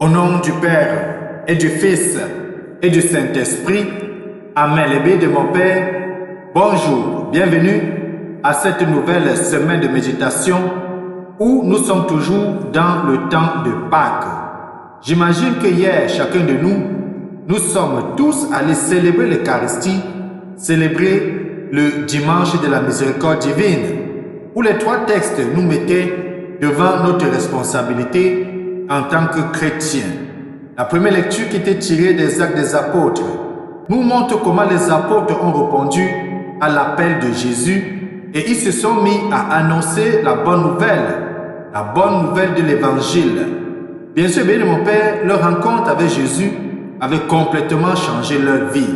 nom du Père et du Fils et du Saint-Esprit. Amen. Les bénis de mon Père, bonjour, bienvenue à cette nouvelle semaine de méditation où nous sommes toujours dans le temps de Pâques. J'imagine que hier, chacun de nous sommes tous allés célébrer l'Eucharistie, célébrer le dimanche de la miséricorde divine, où les trois textes nous mettaient devant notre responsabilité en tant que chrétiens. La première lecture qui était tirée des Actes des Apôtres nous montre comment les apôtres ont répondu à l'appel de Jésus et ils se sont mis à annoncer la bonne nouvelle de l'Évangile. Bien sûr, bien mon Père, leur rencontre avec Jésus avait complètement changé leur vie.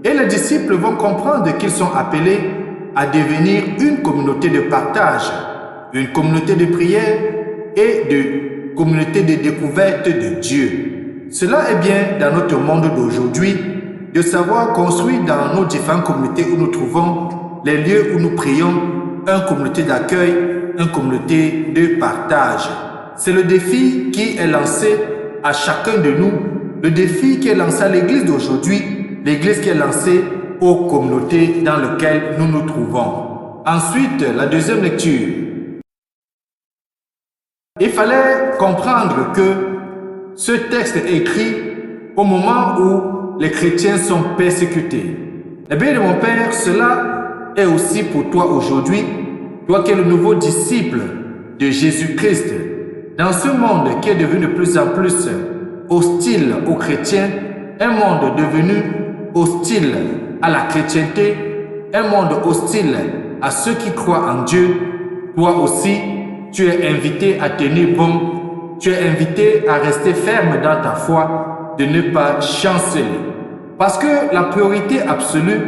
Et les disciples vont comprendre qu'ils sont appelés à devenir une communauté de partage, une communauté de prière et de communauté de découverte de Dieu. Cela est bien dans notre monde d'aujourd'hui de savoir construire dans nos différentes communautés où nous trouvons les lieux où nous prions, une communauté d'accueil, une communauté de partage. C'est le défi qui est lancé à chacun de nous, le défi qui est lancé à l'église d'aujourd'hui, l'église qui est lancée aux communautés dans lesquelles nous nous trouvons. Ensuite, la deuxième lecture. Il fallait comprendre que ce texte est écrit au moment où les chrétiens sont persécutés. Eh bien, mon Père, cela est aussi pour toi aujourd'hui, toi qui es le nouveau disciple de Jésus-Christ. Dans ce monde qui est devenu de plus en plus hostile aux chrétiens, un monde devenu hostile à la chrétienté, un monde hostile à ceux qui croient en Dieu, toi aussi, tu es invité à tenir bon, tu es invité à rester ferme dans ta foi, de ne pas chanceler. Parce que la priorité absolue,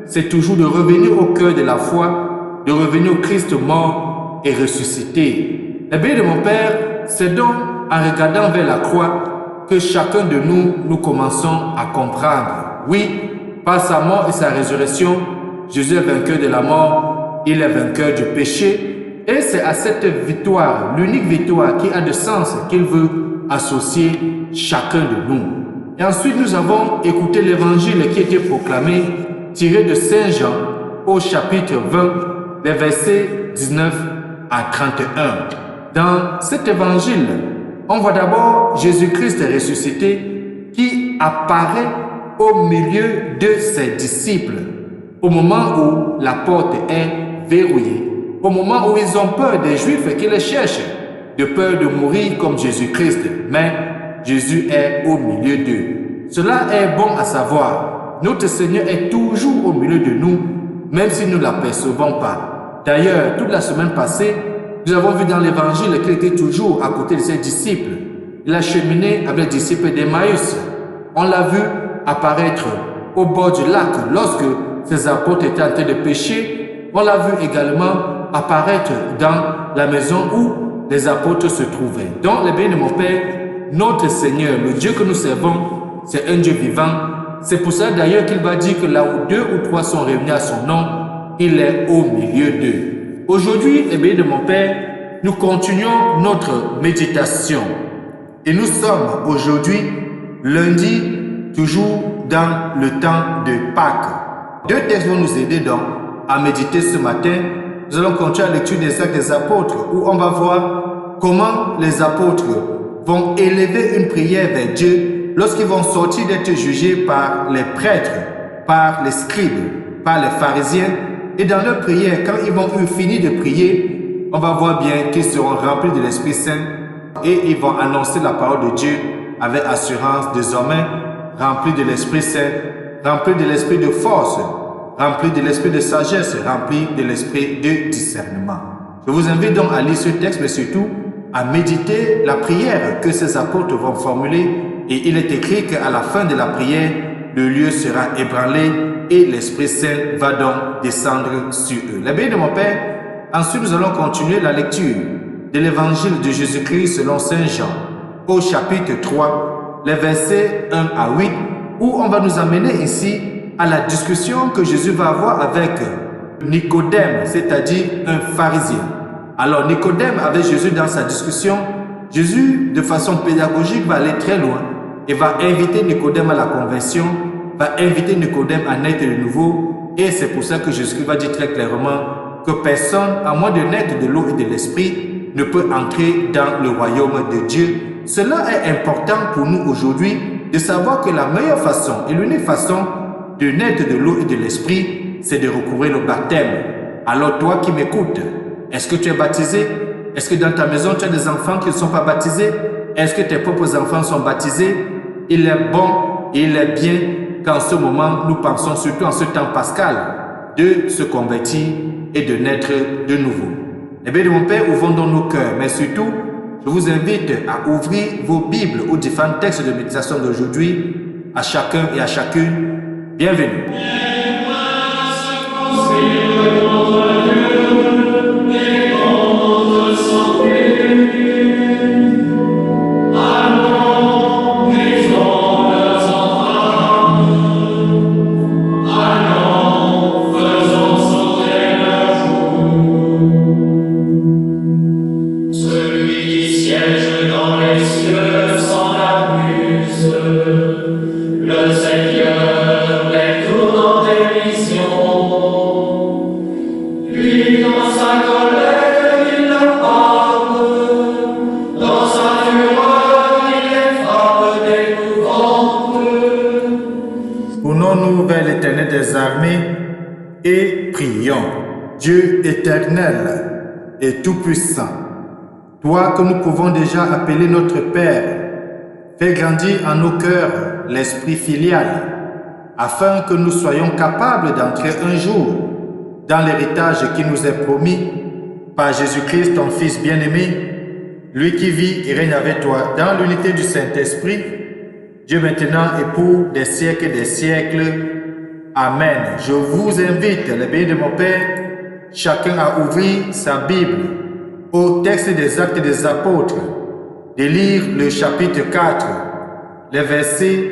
c'est toujours de revenir au cœur de la foi, de revenir au Christ mort et ressuscité. Eh bien, de mon Père, c'est donc en regardant vers la croix que chacun de nous commençons à comprendre. Oui, par sa mort et sa résurrection, Jésus est vainqueur de la mort, il est vainqueur du péché. Et c'est à cette victoire, l'unique victoire qui a de sens, qu'il veut associer chacun de nous. Et ensuite, nous avons écouté l'évangile qui était proclamé, tiré de Saint Jean au chapitre 20, les versets 19 à 31. Dans cet évangile, on voit d'abord Jésus-Christ ressuscité qui apparaît au milieu de ses disciples au moment où la porte est verrouillée. Au moment où ils ont peur des Juifs qui les cherchent, de peur de mourir comme Jésus-Christ, mais Jésus est au milieu d'eux. Cela est bon à savoir. Notre Seigneur est toujours au milieu de nous, même si nous ne l'apercevons pas. D'ailleurs, toute la semaine passée, nous avons vu dans l'Évangile qu'il était toujours à côté de ses disciples. Il a cheminé avec les disciples d'Emmaüs. On l'a vu apparaître au bord du lac lorsque ses apôtres étaient en train de pêcher. On l'a vu également apparaître dans la maison où les apôtres se trouvaient. Donc, les bénis de mon Père, notre Seigneur, le Dieu que nous servons, c'est un Dieu vivant. C'est pour ça d'ailleurs qu'il va dire que là où 2 ou 3 sont réunis à son nom, il est au milieu d'eux. Aujourd'hui, les bénis de mon Père, nous continuons notre méditation. Et nous sommes aujourd'hui, lundi, toujours dans le temps de Pâques. 2 textes vont nous aider donc à méditer ce matin. Nous allons continuer la lecture des Actes des Apôtres où on va voir comment les apôtres vont élever une prière vers Dieu lorsqu'ils vont sortir d'être jugés par les prêtres, par les scribes, par les pharisiens. Et dans leur prière, quand ils vont finir de prier, on va voir bien qu'ils seront remplis de l'Esprit Saint et ils vont annoncer la parole de Dieu avec assurance, désormais remplis de l'Esprit Saint, remplis de l'Esprit de force, rempli de l'esprit de sagesse, rempli de l'esprit de discernement. Je vous invite donc à lire ce texte, mais surtout à méditer la prière que ces apôtres vont formuler. Et il est écrit qu'à la fin de la prière, le lieu sera ébranlé et l'Esprit Saint va donc descendre sur eux. Les bénis de mon Père, ensuite nous allons continuer la lecture de l'évangile de Jésus-Christ selon Saint Jean, au chapitre 3, les versets 1 à 8, où on va nous amener ici à la discussion que Jésus va avoir avec Nicodème, c'est-à-dire un pharisien. Alors Nicodème avec Jésus dans sa discussion Jésus, de façon pédagogique, va aller très loin et va inviter Nicodème à la conversion, va inviter Nicodème à naître de nouveau. Et c'est pour ça que Jésus va dire très clairement que personne, à moins de naître de l'eau et de l'esprit, ne peut entrer dans le royaume de Dieu. Cela est important pour nous aujourd'hui de savoir que la meilleure façon et l'unique façon de naître de l'eau et de l'esprit, c'est de recouvrir le baptême. Alors toi qui m'écoutes, est-ce que tu es baptisé? Est-ce que dans ta maison tu as des enfants qui ne sont pas baptisés? Est-ce que tes propres enfants sont baptisés? Il est bon et il est bien qu'en ce moment nous pensons, surtout en ce temps pascal, de se convertir et de naître de nouveau. Eh bien de mon Père, ouvrons donc nos cœurs, mais surtout, je vous invite à ouvrir vos Bibles aux différents textes de méditation d'aujourd'hui, à chacun et à chacune. Bienvenue. Tournons-nous vers l'Éternel des armées et prions. Dieu éternel et tout-puissant, toi que nous pouvons déjà appeler notre Père, fais grandir en nos cœurs l'esprit filial, afin que nous soyons capables d'entrer un jour dans l'héritage qui nous est promis par Jésus-Christ, ton Fils bien-aimé, lui qui vit et règne avec toi dans l'unité du Saint-Esprit, Dieu maintenant et pour des siècles et des siècles. Amen. Je vous invite, les bénis de mon Père, chacun à ouvrir sa Bible au texte des Actes des Apôtres, de lire le chapitre 4, les versets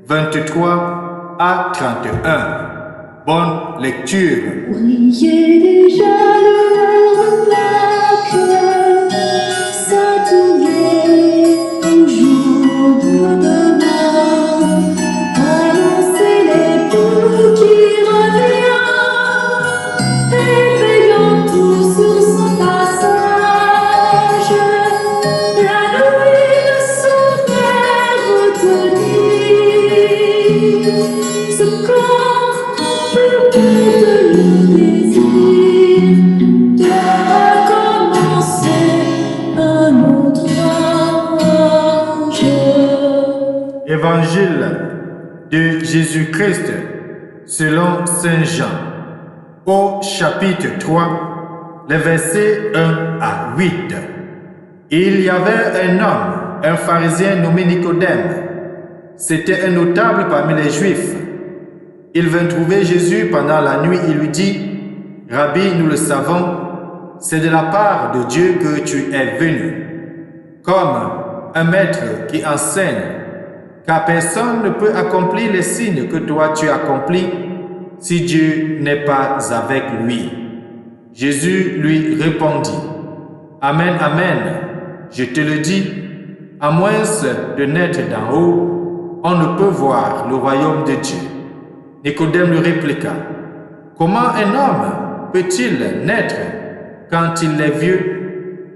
23 à 31. Bonne lecture. Priez déjà le cœur, s'attirer au jour de demain, annoncer les bouts qui revient, et veillant tout sur son passage, la nuit ne saurait retenir ce corps plus de le désir de recommencer un autre âge. Évangile de Jésus-Christ selon Saint Jean, au chapitre 3, les versets 1 à 8. Il y avait un homme, un pharisien nommé Nicodème. C'était un notable parmi les Juifs. Il vint trouver Jésus pendant la nuit et lui dit, « Rabbi, nous le savons, c'est de la part de Dieu que tu es venu, comme un maître qui enseigne, car personne ne peut accomplir les signes que toi tu accomplis si Dieu n'est pas avec lui. » Jésus lui répondit, « Amen, amen, je te le dis, à moins de naître d'en haut, on ne peut voir le royaume de Dieu. » Nicodème lui répliqua, « Comment un homme peut-il naître quand il est vieux?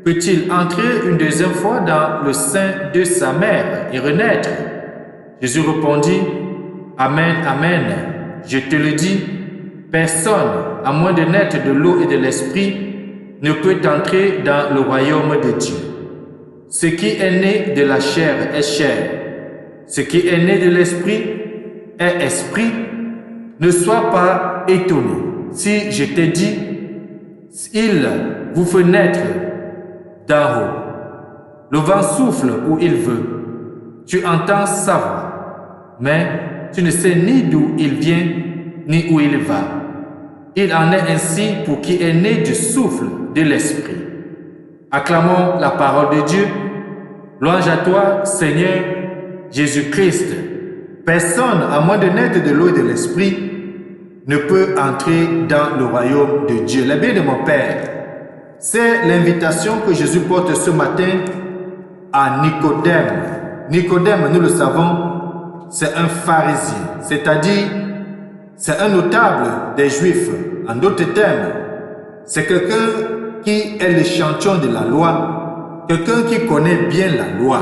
Peut-il entrer une deuxième fois dans le sein de sa mère et renaître? » Jésus répondit, « Amen, amen, je te le dis, personne, à moins de naître de l'eau et de l'esprit, ne peut entrer dans le royaume de Dieu. Ce qui est né de la chair est chair, ce qui est né de l'esprit est esprit. Ne sois pas étonné si je t'ai dit, il vous fait naître d'en haut. Le vent souffle où il veut. Tu entends sa voix, mais tu ne sais ni d'où il vient, ni où il va. Il en est ainsi pour qui est né du souffle de l'Esprit. Acclamons la parole de Dieu. Louange à toi, Seigneur Jésus-Christ. Personne, à moins de naître de l'eau et de l'Esprit, ne peut entrer dans le royaume de Dieu. Les biens de mon Père, c'est l'invitation que Jésus porte ce matin à Nicodème. Nicodème, nous le savons, c'est un pharisien, c'est-à-dire c'est un notable des Juifs. En d'autres termes, c'est quelqu'un qui est l'échantillon de la loi, quelqu'un qui connaît bien la loi.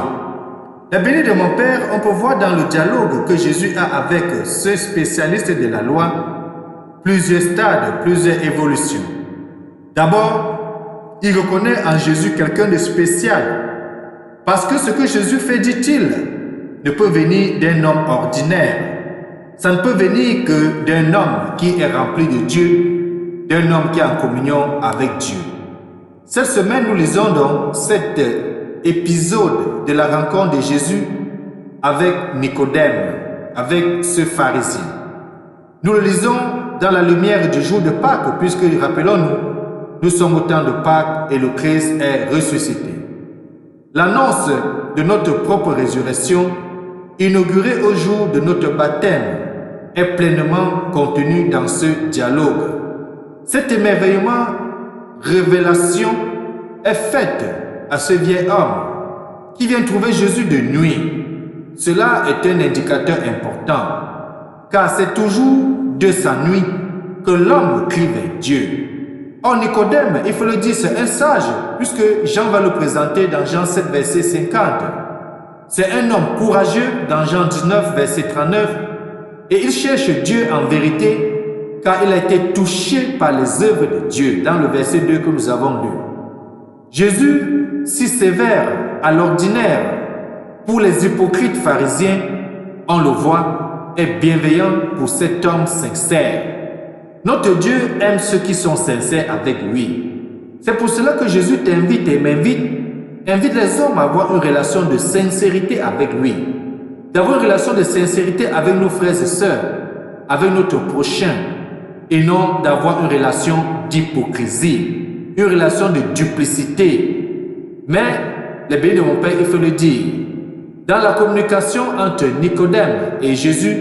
La bénie de mon Père, on peut voir dans le dialogue que Jésus a avec ce spécialiste de la loi plusieurs stades, plusieurs évolutions. D'abord, il reconnaît en Jésus quelqu'un de spécial, parce que ce que Jésus fait, dit-il, ne peut venir d'un homme ordinaire. Ça ne peut venir que d'un homme qui est rempli de Dieu, d'un homme qui est en communion avec Dieu. Cette semaine, nous lisons donc cet épisode de la rencontre de Jésus avec Nicodème, avec ce pharisien. Nous le lisons dans la lumière du jour de Pâques, puisque, rappelons-nous, nous sommes au temps de Pâques et le Christ est ressuscité. L'annonce de notre propre résurrection, inaugurée au jour de notre baptême, est pleinement contenue dans ce dialogue. Cet émerveillement, révélation, est faite à ce vieil homme qui vient trouver Jésus de nuit. Cela est un indicateur important, car c'est toujours de sa nuit que l'homme crie vers Dieu. Or, Nicodème, il faut le dire, c'est un sage, puisque Jean va le présenter dans Jean 7, verset 50. C'est un homme courageux dans Jean 19, verset 39, et il cherche Dieu en vérité, car il a été touché par les œuvres de Dieu, dans le verset 2 que nous avons lu. Jésus, si sévère à l'ordinaire pour les hypocrites pharisiens, on le voit, est bienveillant pour cet homme sincère. Notre Dieu aime ceux qui sont sincères avec lui. C'est pour cela que Jésus t'invite et invite les hommes à avoir une relation de sincérité avec lui, d'avoir une relation de sincérité avec nos frères et sœurs, avec notre prochain, et non d'avoir une relation d'hypocrisie, une relation de duplicité. Mais, les bénis de mon Père, il faut le dire, dans la communication entre Nicodème et Jésus,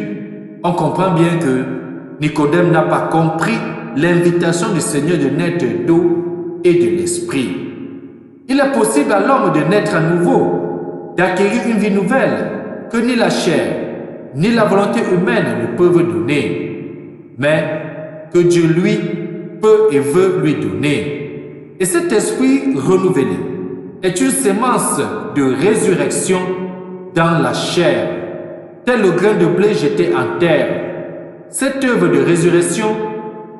on comprend bien que Nicodème n'a pas compris l'invitation du Seigneur de naître d'eau et de l'esprit. Il est possible à l'homme de naître à nouveau, d'acquérir une vie nouvelle que ni la chair, ni la volonté humaine ne peuvent donner, mais que Dieu lui peut et veut lui donner. Et cet esprit renouvelé est une sémence de résurrection dans la chair, tel le grain de blé jeté en terre. Cette œuvre de résurrection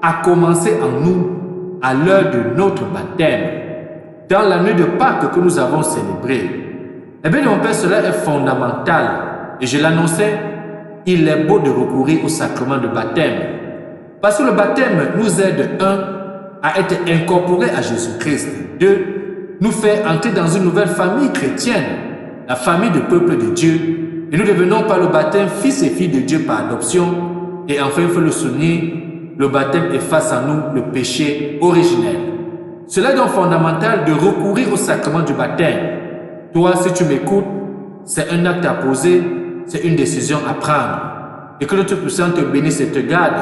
a commencé en nous à l'heure de notre baptême, dans la nuit de Pâques que nous avons célébrée. Eh bien, mon Père, cela est fondamental. Et je l'annonçais, il est beau de recourir au sacrement de baptême. Parce que le baptême nous aide, à être incorporés à Jésus-Christ. 2, nous fait entrer dans une nouvelle famille chrétienne, la famille du peuple de Dieu. Et nous devenons par le baptême fils et filles de Dieu par adoption. Et enfin, il faut le souligner, le baptême efface en nous le péché originel. Cela est donc fondamental de recourir au sacrement du baptême. Toi, si tu m'écoutes, c'est un acte à poser, c'est une décision à prendre. Et que notre puissant te bénisse et te garde,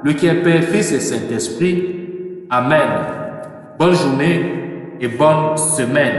lui qui est Père, Fils et Saint-Esprit. Amen. Bonne journée et bonne semaine.